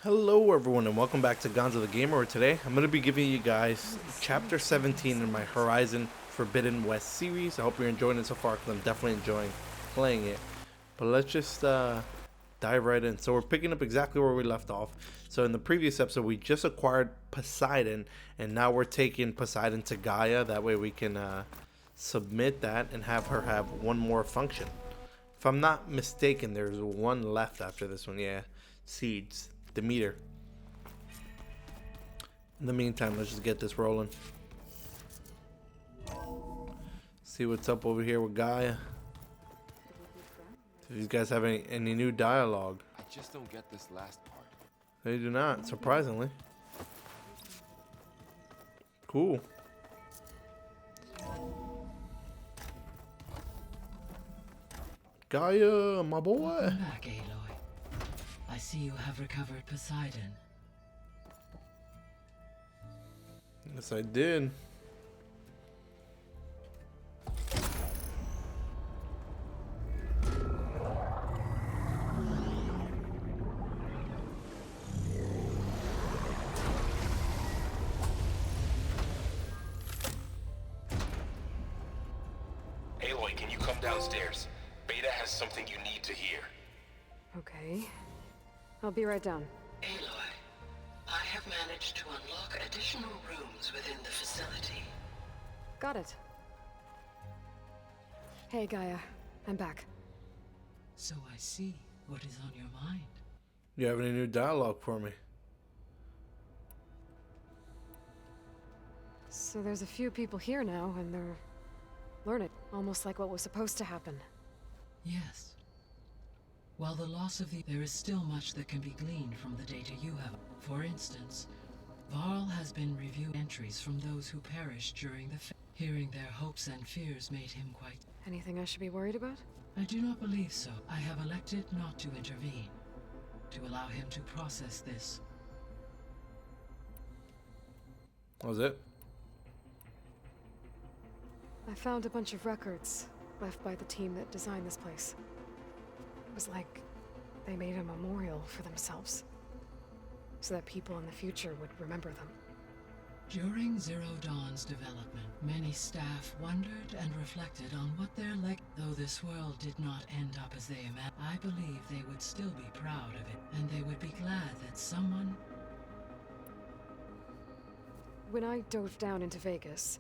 Hello everyone and welcome back to Gonzalo the Gamer, where today I'm going to be giving you guys Chapter 17 in my Horizon Forbidden West series. I hope you're enjoying it so far because I'm definitely enjoying playing it. But let's just dive right in. So we're picking up exactly where we left off. So in the previous episode we just acquired Poseidon, and now we're taking Poseidon to Gaia. That way we can submit that and have her have one more function. If I'm not mistaken, there's one left after this one. Yeah, Seeds. Demeter. In the meantime, let's just get this rolling. See what's up over here with Gaia. Do these guys have any new dialogue? I just don't get this last part. They do not, surprisingly. Cool. Gaia, my boy. Welcome back, Aloy. I see you have recovered Poseidon. Yes, I did. Aloy, can you come downstairs? Beta has something you need to hear. Okay. I'll be right down. Aloy, I have managed to unlock additional rooms within the facility. Got it. Hey, Gaia. I'm back. So I see what is on your mind. You have any new dialogue for me? So there's a few people here now, and they're learning, almost like what was supposed to happen. Yes. While the loss of there is still much that can be gleaned from the data you have. For instance, Varl has been reviewing entries from those who perished during the hearing their hopes and fears made him quite... Anything I should be worried about? I do not believe so. I have elected not to intervene, to allow him to process this. That was it? I found a bunch of records left by the team that designed this place. It was like they made a memorial for themselves, so that people in the future would remember them. During Zero Dawn's development, many staff wondered and reflected on what their though this world did not end up as they imagined, I believe they would still be proud of it, and they would be glad that someone... When I dove down into Vegas,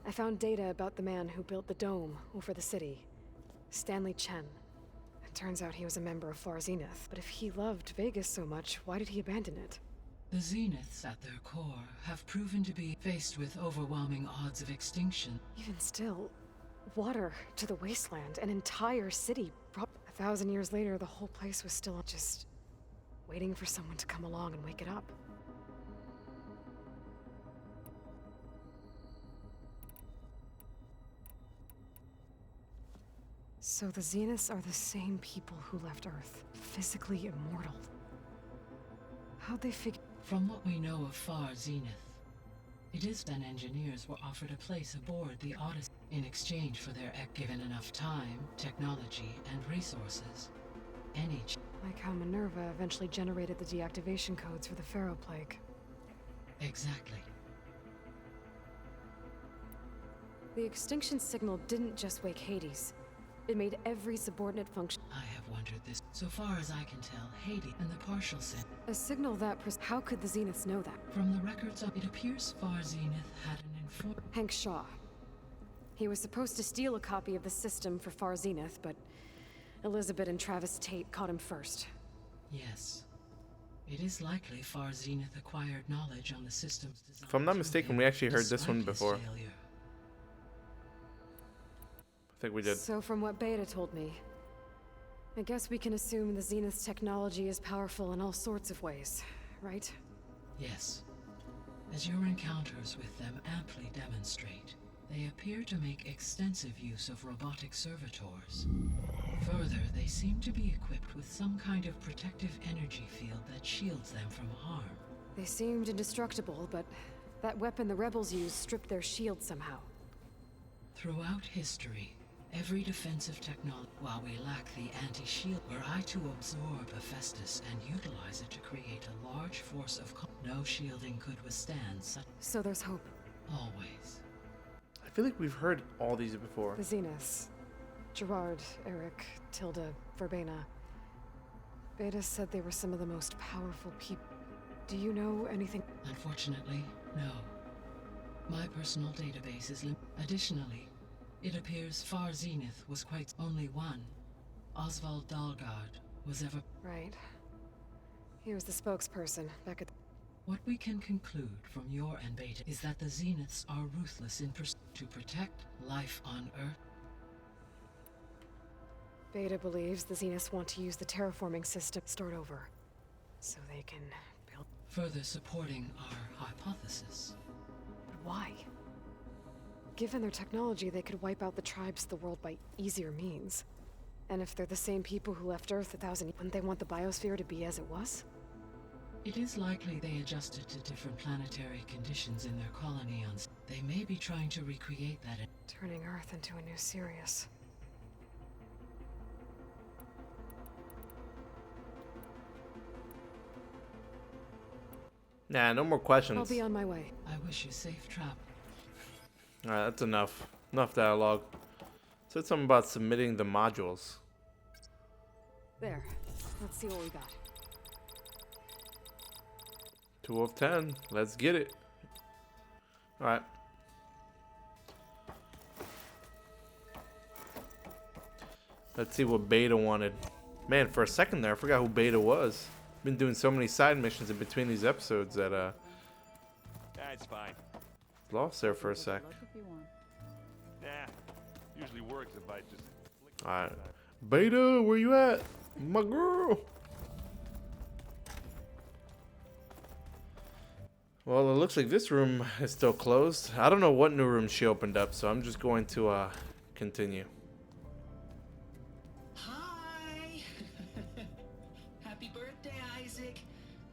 I found data about the man who built the dome over the city, Stanley Chen. It turns out he was a member of Far Zenith. But if he loved Vegas so much, why did he abandon it? The Zeniths at their core have proven to be faced with overwhelming odds of extinction. Even still, water to the wasteland, an entire city. 1,000 years later, the whole place was still just waiting for someone to come along and wake it up. So the Zeniths are the same people who left Earth, physically immortal. How'd they figure... From what we know of Far Zenith, it is that engineers were offered a place aboard the Odyssey in exchange for their given enough time, technology, and resources. Like how Minerva eventually generated the deactivation codes for the Pharaoh Plague. Exactly. The extinction signal didn't just wake Hades. It made every subordinate function. I have wondered this. So far as I can tell, Hades and the partial sin. A signal that how could the Zeniths know that? From the records of it appears Far Zenith had an informant. Hank Shaw. He was supposed to steal a copy of the system for Far Zenith, but Elizabeth and Travis Tate caught him first. Yes. It is likely Far Zenith acquired knowledge on the system's design. If I'm not mistaken, we actually heard this one before. Failure. I think we did. So from what Beta told me, I guess we can assume the Zenith's technology is powerful in all sorts of ways, right? Yes. As your encounters with them amply demonstrate, they appear to make extensive use of robotic servitors. Further, they seem to be equipped with some kind of protective energy field that shields them from harm. They seemed indestructible, but that weapon the rebels used stripped their shield somehow. Throughout history, Every defensive technology, while we lack the anti-shield, were I to absorb Hephaestus and utilize it to create a large force of no shielding could withstand such. So there's hope. Always. I feel like we've heard all these before. The Zeniths. Gerard, Eric, Tilda, Verbena. Beta said they were some of the most powerful people. Do you know anything? Unfortunately, no. My personal database is limited. Additionally, it appears Far Zenith was quite only one. Oswald Dalgard was ever. Right. He was the spokesperson back at. What we can conclude from your and Beta is that the Zeniths are ruthless in pursuit to protect life on Earth. Beta believes the Zeniths want to use the terraforming system stored over, so they can build. Further supporting our hypothesis. But why? Given their technology, they could wipe out the tribes of the world by easier means. And if they're the same people who left Earth 1,000, wouldn't they want the biosphere to be as it was? It is likely they adjusted to different planetary conditions in their colony on. They may be trying to recreate that. Turning Earth into a new Sirius. Nah, no more questions. I'll be on my way. I wish you safe travel. Alright, that's enough. Enough dialogue. Said something about submitting the modules. There. Let's see what we got. 2 of 10. Let's get it. Alright. Let's see what Beta wanted. Man, for a second there, I forgot who Beta was. Been doing so many side missions in between these episodes that That's fine. lost there for a sec. Nah, usually works if I just. Alright. Beta, where you at? My girl. Well, it looks like this room is still closed. I don't know what new room she opened up, so I'm just going to continue. Hi! Happy birthday, Isaac.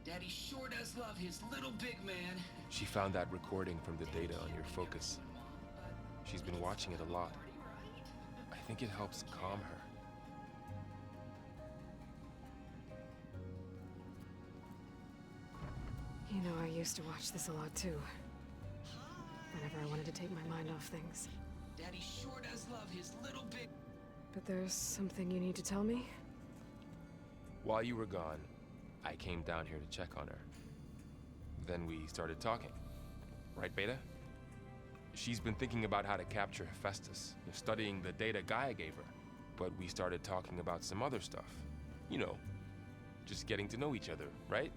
Daddy sure does love his little big man. She found that recording from the data on your focus. She's been watching it a lot. I think it helps calm her. You know, I used to watch this a lot too. Whenever I wanted to take my mind off things. Daddy sure does love his little big. But there's something you need to tell me? While you were gone, I came down here to check on her. Then we started talking. Right, Beta? She's been thinking about how to capture Hephaestus, studying the data Gaia gave her. But we started talking about some other stuff. You know, just getting to know each other, right?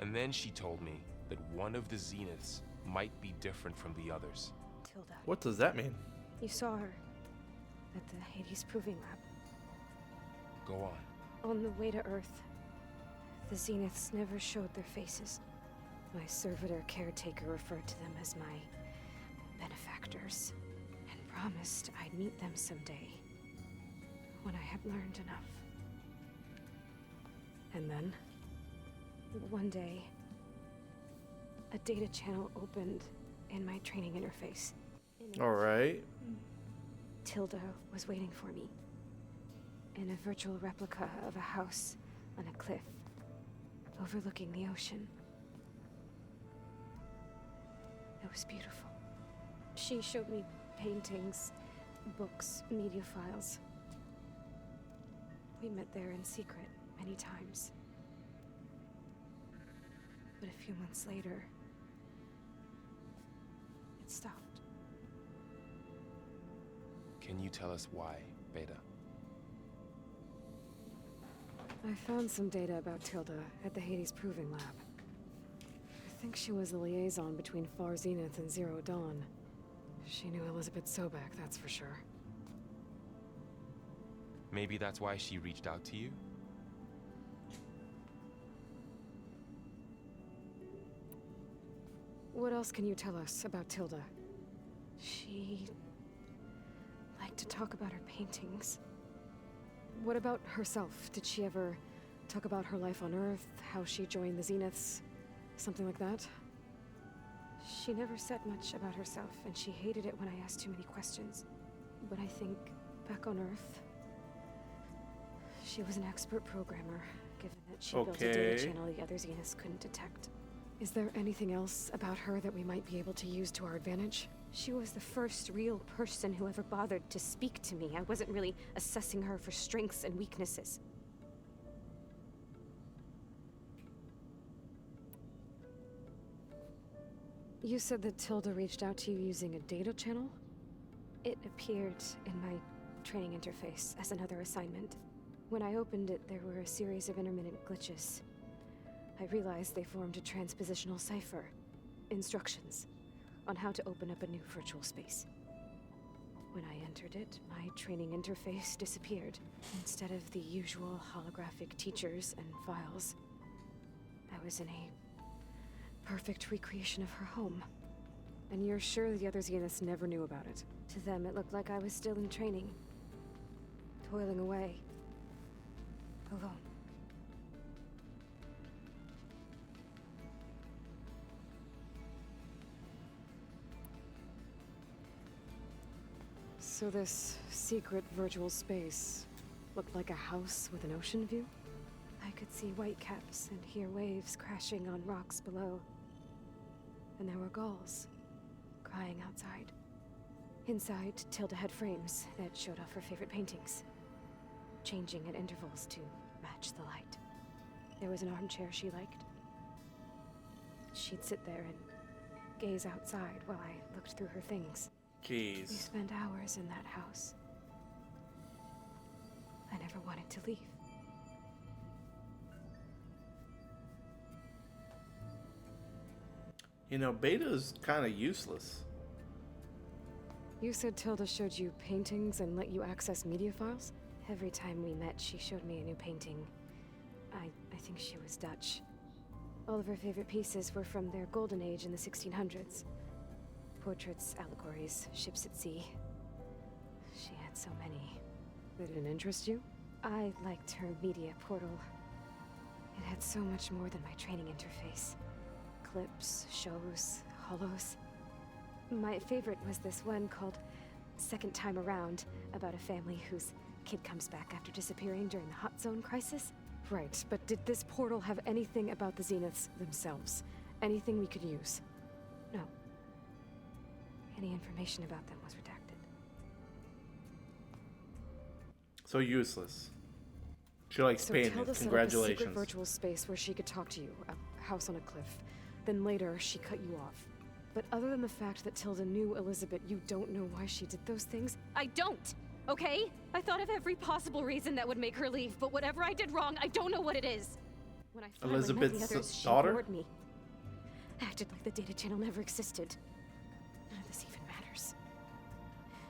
And then she told me that one of the Zeniths might be different from the others. Tilda. What does that mean? You saw her at the Hades Proving Lab. Go on. On the way to Earth, the Zeniths never showed their faces. My servitor caretaker referred to them as my benefactors, and promised I'd meet them someday, when I had learned enough. And then? One day, a data channel opened in my training interface. Alright. Tilda was waiting for me, in a virtual replica of a house on a cliff, overlooking the ocean. It was beautiful. She showed me paintings, books, media files. We met there in secret many times. But a few months later, it stopped. Can you tell us why, Beta? I found some data about Tilda at the Hades Proving Lab. I think she was the liaison between Far Zenith and Zero Dawn. She knew Elizabeth Sobek, that's for sure. Maybe that's why she reached out to you? What else can you tell us about Tilda? She liked to talk about her paintings. What about herself? Did she ever talk about her life on Earth, how she joined the Zeniths? Something like that? She never said much about herself, and she hated it when I asked too many questions. But I think back on Earth, she was an expert programmer, given that she built a data channel the other Zeniths couldn't detect. Is there anything else about her that we might be able to use to our advantage? She was the first real person who ever bothered to speak to me. I wasn't really assessing her for strengths and weaknesses. You said that Tilda reached out to you using a data channel? It appeared in my training interface as another assignment. When I opened it, there were a series of intermittent glitches. I realized they formed a transpositional cipher. Instructions on how to open up a new virtual space. When I entered it, my training interface disappeared. Instead of the usual holographic teachers and files, I was in a perfect recreation of her home. And you're sure the other Zeniths never knew about it? To them, it looked like I was still in training. Toiling away. Alone. So this secret virtual space looked like a house with an ocean view? I could see whitecaps and hear waves crashing on rocks below. And there were gulls crying outside. Inside, Tilda had frames that showed off her favorite paintings, changing at intervals to match the light. There was an armchair she liked. She'd sit there and gaze outside while I looked through her things. Jeez. We spent hours in that house. I never wanted to leave. You know, Beta's kind of useless. You said Tilda showed you paintings and let you access media files? Every time we met, she showed me a new painting. I think she was Dutch. All of her favorite pieces were from their golden age in the 1600s. Portraits, allegories, ships at sea. She had so many. They didn't interest you? I liked her media portal. It had so much more than my training interface. Clips, shows, holos. My favorite was this one called Second Time Around, about a family whose kid comes back after disappearing during the Hot Zone crisis. Right, but did this portal have anything about the Zeniths themselves? Anything we could use? No. Any information about them was redacted. So useless. She likes So painting. Tilda set up a Congratulations. secret virtual space where she could talk to you, a house on a cliff. Then later, she cut you off. But other than the fact that Tilda knew Elizabeth, you don't know why she did those things? I don't! Okay? I thought of every possible reason that would make her leave, but whatever I did wrong, I don't know what it is. When I finally met the Elizabeth's others, she daughter? ignored me. Acted like the data channel never existed. None of this even matters.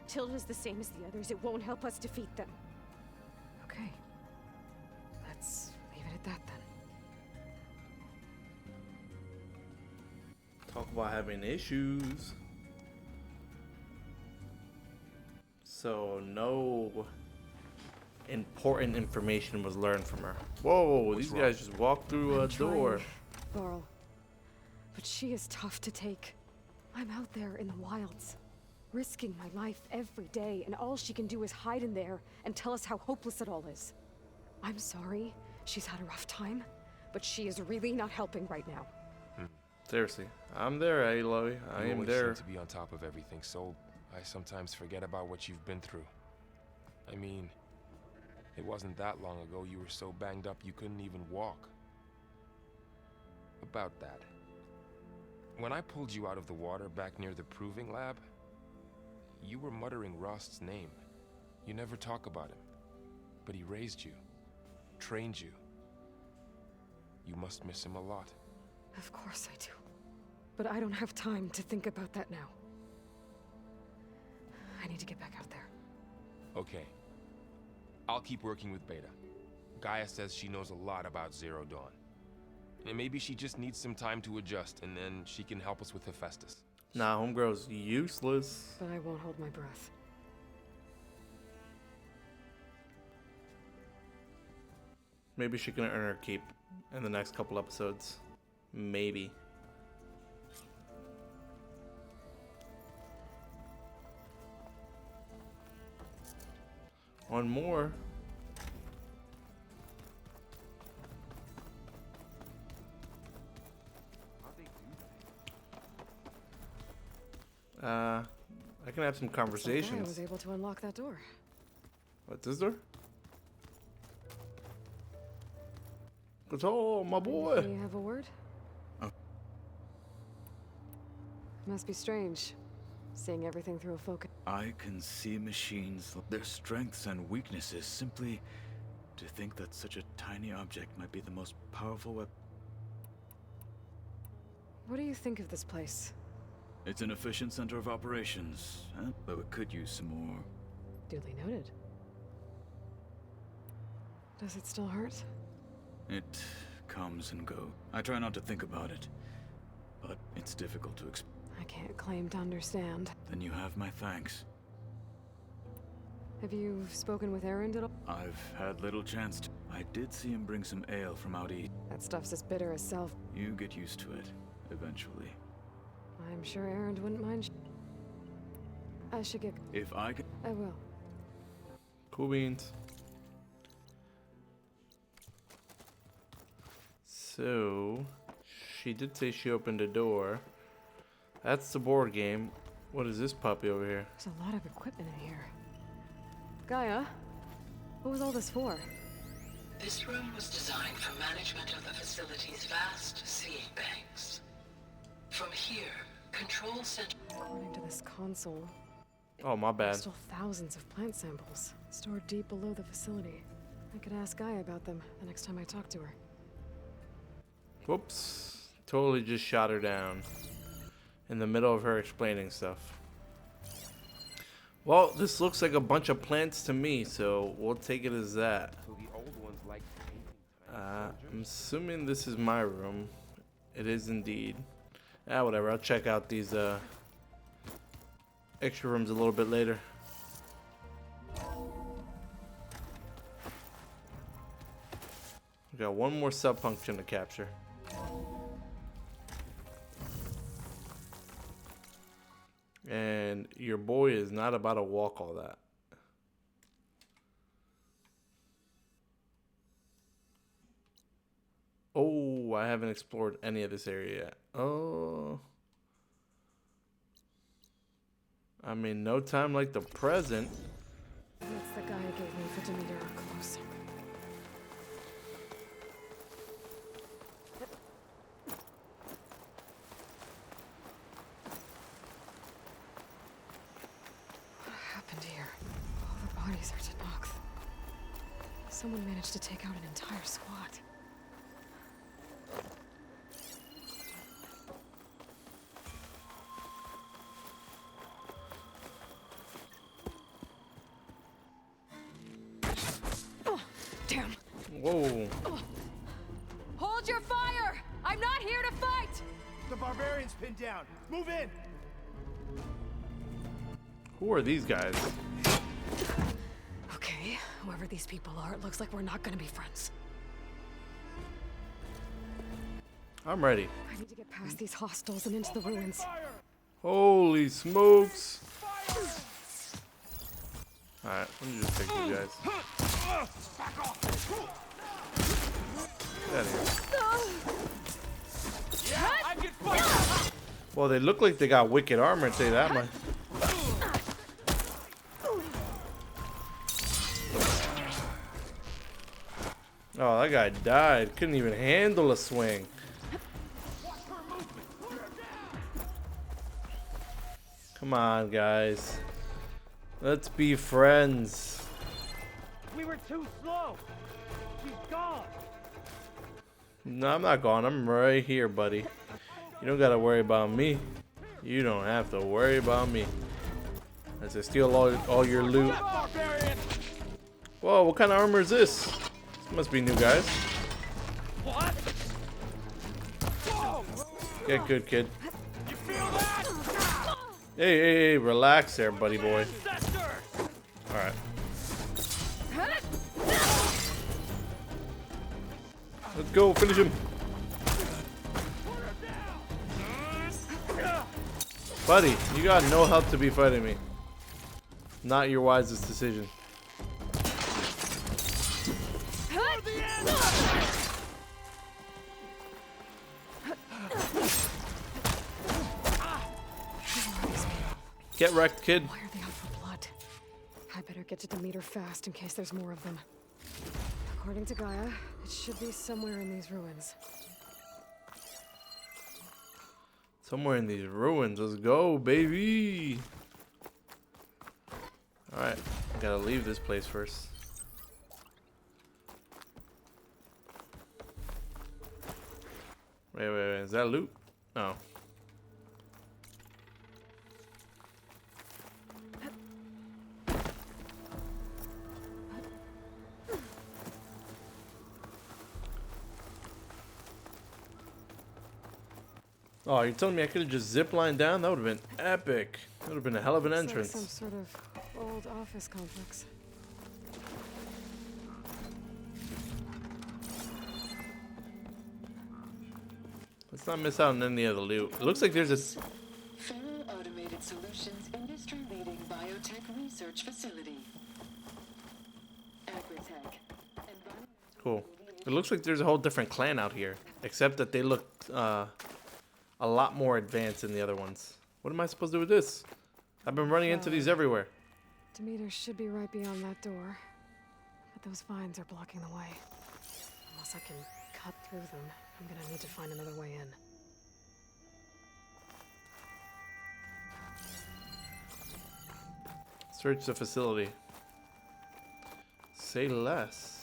Tilda's the same as the others. It won't help us defeat them. Okay. Let's leave it at that then. Talk about having issues. So no important information was learned from her. Whoa, these guys just walked through a I'm door. trying, Varl. But she is tough to take. I'm out there in the wilds, risking my life every day, and all she can do is hide in there and tell us how hopeless it all is. I'm sorry, she's had a rough time, but she is really not helping right now. Seriously, I'm there, Aloy. I You am always there. seem to be on top of everything, so I sometimes forget about what you've been through. I mean, it wasn't that long ago you were so banged up you couldn't even walk. About that. When I pulled you out of the water back near the proving lab, you were muttering Rost's name. You never talk about him. But he raised you, trained you. You must miss him a lot. Of course I do. But I don't have time to think about that now. I need to get back out there. Okay. I'll keep working with Beta. Gaia says she knows a lot about Zero Dawn. And maybe she just needs some time to adjust, and then she can help us with Hephaestus. Nah, homegirl's useless. But I won't hold my breath. Maybe she can earn her keep in the next couple episodes. Maybe. One more. I can have some Looks like I conversations. was able to unlock that door. What's this door? Gonzalo, my boy. Do you have a word? Oh. Must be strange, seeing everything through a focus. I can see machines, their strengths and weaknesses. Simply to think that such a tiny object might be the most powerful weapon. What do you think of this place? It's an efficient center of operations, though it could use some more. Duly noted. Does it still hurt? It comes and goes. I try not to think about it, but it's difficult to explain. I can't claim to understand. Then you have my thanks. Have you spoken with Erend at all? I've had little chance to. I did see him bring some ale from out east. That stuff's as bitter as self. You get used to it, eventually. I'm sure Erend wouldn't mind. I should get. If I could. I will. Cool beans. So, she did say she opened a door. That's the board game. What is this puppy over here? There's a lot of equipment in here. Gaia, what was all this for? This room was designed for management of the facility's vast seed banks. From here, control center. According to this console, Oh, my bad. there's still thousands of plant samples stored deep below the facility. I could ask Gaia about them the next time I talk to her. Whoops. Totally just shot her down in the middle of her explaining stuff. Well, this looks like a bunch of plants to me, so we'll take it as that. So the old ones like painting tiny soldiers? I'm assuming this is my room. It is indeed. Whatever. I'll check out these extra rooms a little bit later. We got one more sub-function to capture. And your boy is not about to walk all that. Oh, I haven't explored any of this area yet. Oh. I mean, no time like the present. That's the Gaia gave me for Demeter up close. What happened here? All the bodies are Tenakth. Someone managed to take out an entire squad. Damn. Whoa. Hold your fire! I'm not here to fight! The barbarian's pinned down. Move in! Who are these guys? Okay, whoever these people are, it looks like we're not gonna be friends. I'm ready. I need to get past these hostiles and into the ruins. Holy smokes. Alright, let me just take these guys. Get out of here. Well, they look like they got wicked armor, I'd say that much. Oh, that guy died. Couldn't even handle a swing. Come on, guys. Let's be friends. We were too slow. She's gone. No, I'm not gone. I'm right here, buddy. You don't gotta worry about me. You don't have to worry about me. As I steal all your loot. Whoa, what kind of armor is this? This must be new, guys. What? Get good, kid. You feel that? Hey, relax there, buddy boy. Alright. Let's go, finish him. Buddy, you got no help to be fighting me. Not your wisest decision. Get wrecked, kid. Why are they out for blood? I better get to Demeter fast in case there's more of them. According to Gaia, it should be somewhere in these ruins. Somewhere in these ruins. Let's go, baby. Alright, gotta leave this place first. Wait, is that loot? No. Oh, you're telling me I could have just ziplined down? That would have been epic. That would have been a hell of an Looks entrance. like some sort of old office complex. Let's not miss out on any of the loot. It looks like there's a... Ferro Automated Solutions industry-leading biotech research facility. Agritech. Cool. It looks like there's a whole different clan out here. Except that they look a lot more advanced than the other ones. What am I supposed to do with this? I've been running into these everywhere. Demeter should be right beyond that door. But those vines are blocking the way. Unless I can cut through them, I'm gonna need to find another way in. Search the facility. Say less.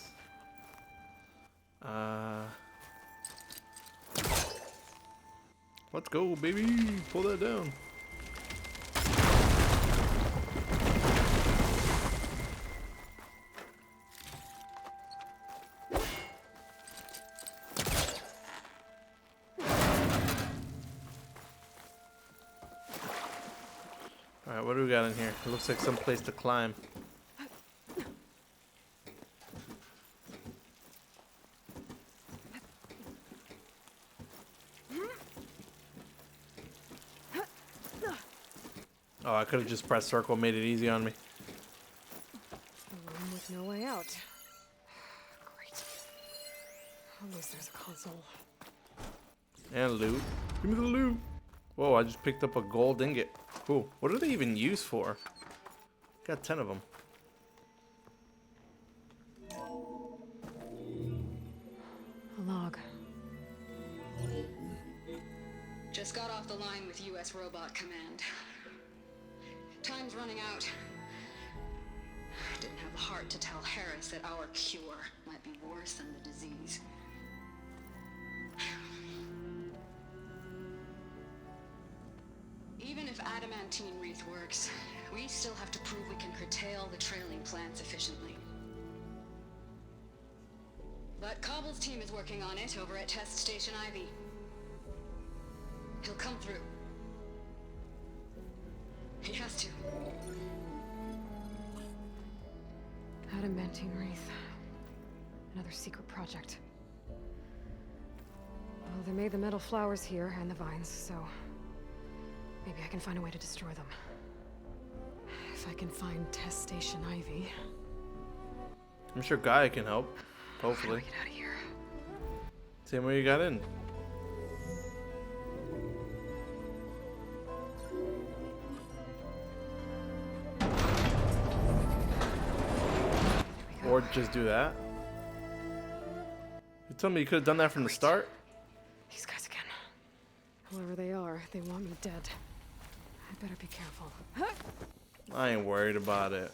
Let's go, baby. Pull that down. Alright, what do we got in here? It looks like some place to climb. Oh, I could have just pressed circle, made it easy on me. A room with no way out. Great. At least there's a console. And loot. Give me the loot. Whoa, I just picked up a gold ingot. Cool. What are they even used for? Got 10 of them. A log. Just got off the line with U.S. Robot Command. Time's running out. Didn't have the heart to tell Harris that our cure might be worse than the disease. Even if adamantine wreath works, we still have to prove we can curtail the trailing plants efficiently. But Cobble's team is working on it over at Test Station Ivy. He'll come through. He has to. Adamantine wreath. Another secret project. Well, they made the metal flowers here and the vines, so maybe I can find a way to destroy them. If I can find Test Station Ivy. I'm sure Gaia can help. Hopefully. Get out of here. Same way you got in. Or just do that. You told me you could have done that from the start? These guys again. Whoever they are, they want me dead. I better be careful. I ain't worried about it.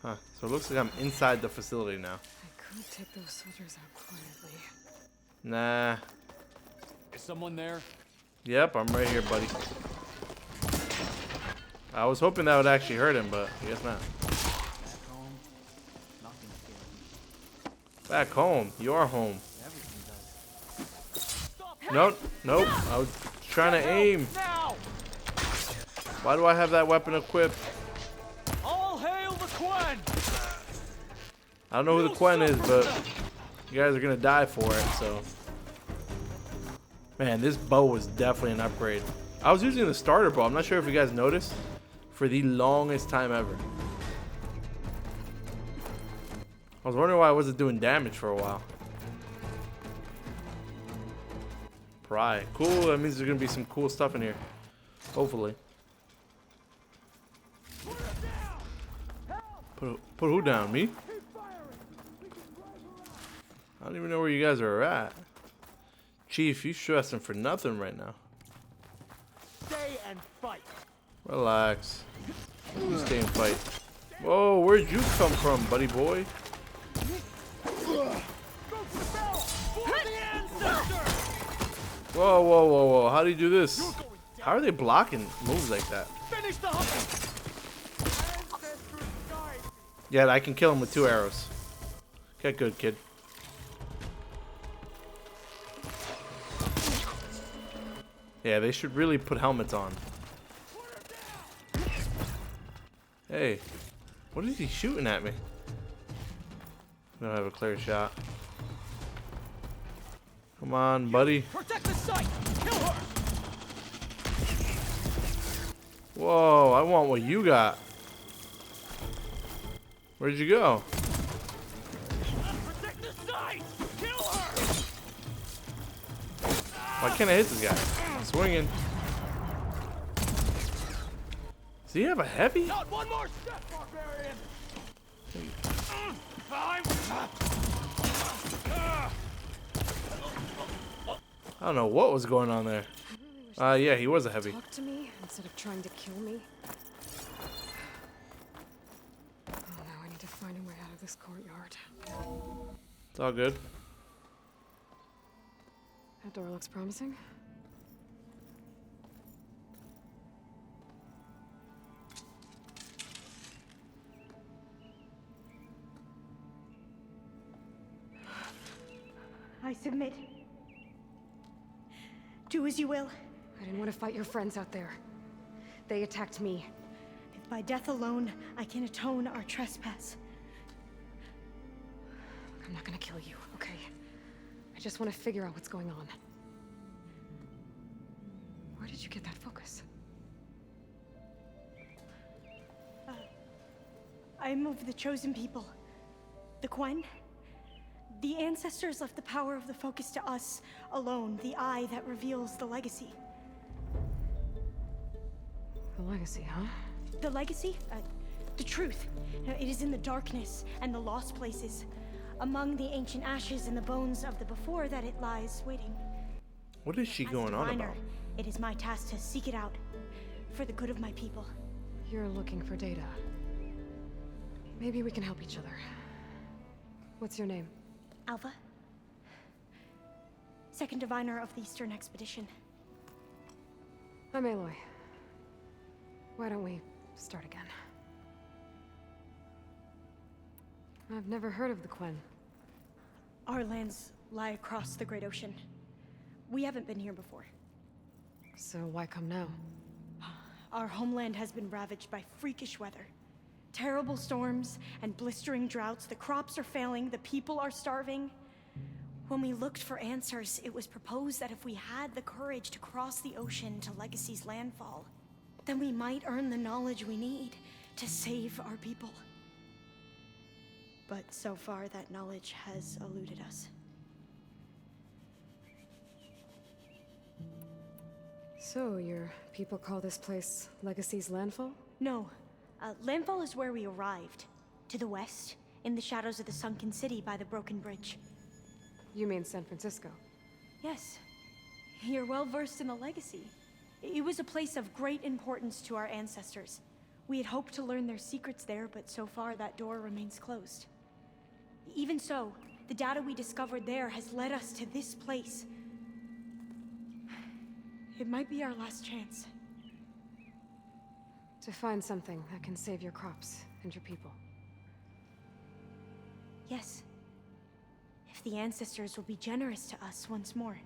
Huh. So it looks like I'm inside the facility now. I could take those soldiers out quietly. Nah. Is someone there? Yep, I'm right here, buddy. I was hoping that would actually hurt him, but I guess not. Back home, nothing scared me. Back home. You're home. Everything does. Nope. Nope. I was trying to aim. Now! Why do I have that weapon equipped? All hail the Quen! I don't know who the Quen is, but you guys are gonna die for it, so. Man, this bow was definitely an upgrade. I was using the starter bow. I'm not sure if you guys noticed. For the longest time ever. I was wondering why I wasn't doing damage for a while. Pry. Cool, that means there's gonna be some cool stuff in here. Hopefully. Put who down? Me? I don't even know where you guys are at. Chief, you stressing for nothing right now. Stay and fight. Relax. You stay and fight. Whoa, where'd you come from, buddy boy? Whoa, whoa, whoa, whoa. How do you do this? How are they blocking moves like that? Finish the hunt. Yeah, I can kill him with 2 arrows. Get good, kid. Yeah, they should really put helmets on. Hey, what is he shooting at me? I don't have a clear shot. Come on, buddy. Protect the site. Kill her. Whoa, I want what you got. Where'd you go? Protect the site. Kill her. Why can't I hit this guy? I'm swinging. Does he have a heavy? Not one more step, barbarian. I don't know what was going on there. Yeah, he was a heavy. Talk to me instead of trying to kill me. Oh, now I need to find a way out of this courtyard. It's all good. That door looks promising. I submit. Do as you will. I didn't want to fight your friends out there. They attacked me. If by death alone I can atone our trespass. I'm not gonna kill you, okay? I just want to figure out what's going on. Where did you get that focus? I am of the chosen people. The Quen. The ancestors left the power of the focus to us alone, the eye that reveals the legacy. The legacy, huh? The legacy? The truth. It is in the darkness and the lost places. Among the ancient ashes and the bones of the before that it lies waiting. What is she going on about? It is my task to seek it out for the good of my people. You're looking for data. Maybe we can help each other. What's your name? Alva. Second diviner of the Eastern Expedition. I'm Aloy. Why don't we start again? I've never heard of the Quen. Our lands lie across the Great Ocean. We haven't been here before. So why come now? Our homeland has been ravaged by freakish weather. Terrible storms and blistering droughts. The crops are failing, the people are starving. When we looked for answers, it was proposed that if we had the courage to cross the ocean to Legacy's landfall, then we might earn the knowledge we need to save our people. But so far, that knowledge has eluded us. So, your people call this place Legacy's landfall? No. Landfall is where we arrived. To the west, in the shadows of the sunken city by the broken bridge. You mean San Francisco? Yes. You're well versed in the legacy. It was a place of great importance to our ancestors. We had hoped to learn their secrets there, but so far that door remains closed. Even so, the data we discovered there has led us to this place. It might be our last chance. To find something that can save your crops and your people. Yes. If the ancestors will be generous to us once more.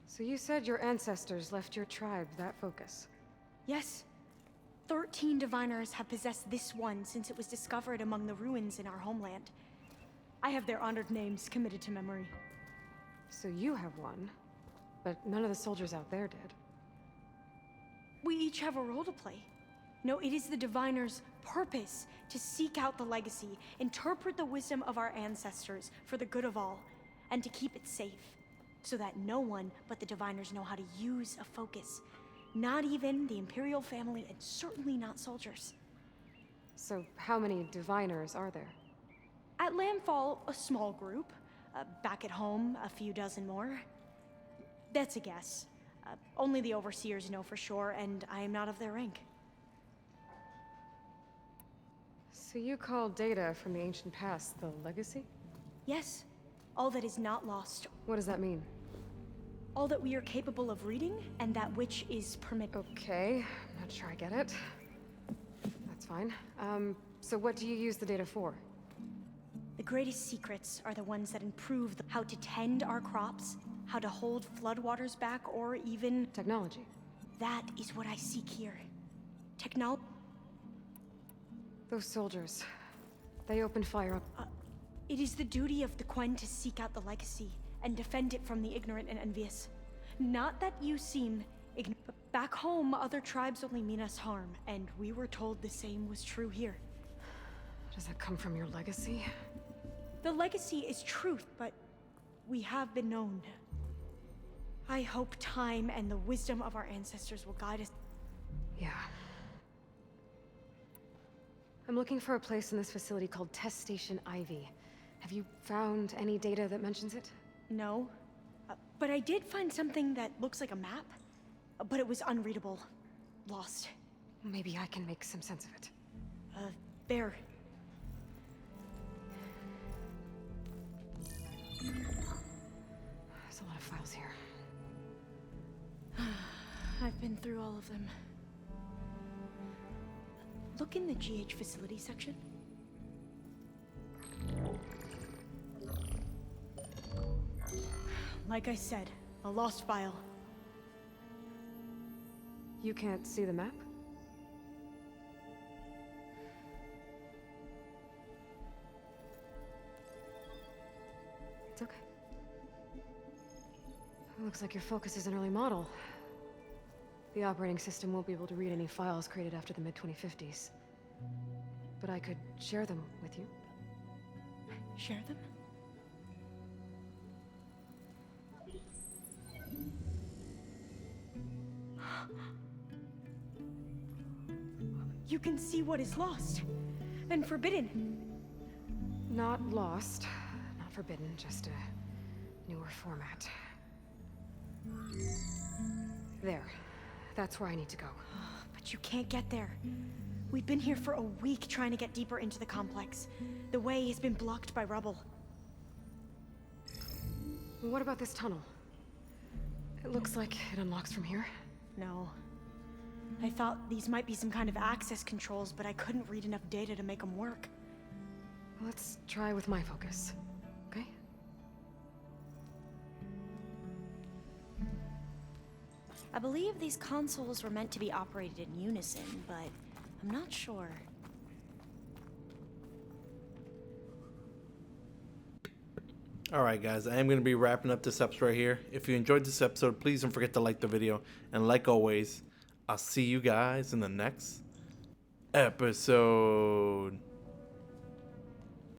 So you said your ancestors left your tribe that focus? Yes. 13 diviners have possessed this one since it was discovered among the ruins in our homeland. I have their honored names committed to memory. So you have one, but none of the soldiers out there did. We each have a role to play. No, it is the Diviner's purpose to seek out the legacy, interpret the wisdom of our ancestors for the good of all, and to keep it safe, so that no one but the Diviners know how to use a focus. Not even the Imperial family, and certainly not soldiers. So, how many Diviners are there? At Landfall, a small group. Back at home, a few dozen more. That's a guess. Only the Overseers know for sure, and I am not of their rank. So you call data from the ancient past the legacy? Yes. All that is not lost. What does that mean? All that we are capable of reading, and that which is permitted. Okay, I'm not sure I get it. That's fine. So what do you use the data for? The greatest secrets are the ones that improve how to tend our crops, how to hold floodwaters back, or even... Technology. That is what I seek here. Technology. Those soldiers, they opened fire up. It is the duty of the Quen to seek out the legacy and defend it from the ignorant and envious. Not that you seem ignorant, but back home, other tribes only mean us harm, and we were told the same was true here. Does that come from your legacy? The legacy is truth, but we have been known. I hope time and the wisdom of our ancestors will guide us. Yeah. I'm looking for a place in this facility called Test Station Ivy. Have you found any data that mentions it? No. But I did find something that looks like a map. But it was unreadable. Lost. Maybe I can make some sense of it. There. There's a lot of files here. I've been through all of them. Look in the GH facility section. Like I said, a lost file. You can't see the map? It's okay. It looks like your focus is an early model. The operating system won't be able to read any files created after the mid-2050s. But I could share them with you. Share them? You can see what is lost and forbidden. Not lost, not forbidden, just a newer format. There. That's where I need to go. But you can't get there. We've been here for a week trying to get deeper into the complex. The way has been blocked by rubble. What about this tunnel? It looks like it unlocks from here. No. I thought these might be some kind of access controls, but I couldn't read enough data to make them work. Let's try with my focus, okay? I believe these consoles were meant to be operated in unison, but I'm not sure. Alright guys, I am going to be wrapping up this episode right here. If you enjoyed this episode, please don't forget to like the video. And like always, I'll see you guys in the next episode.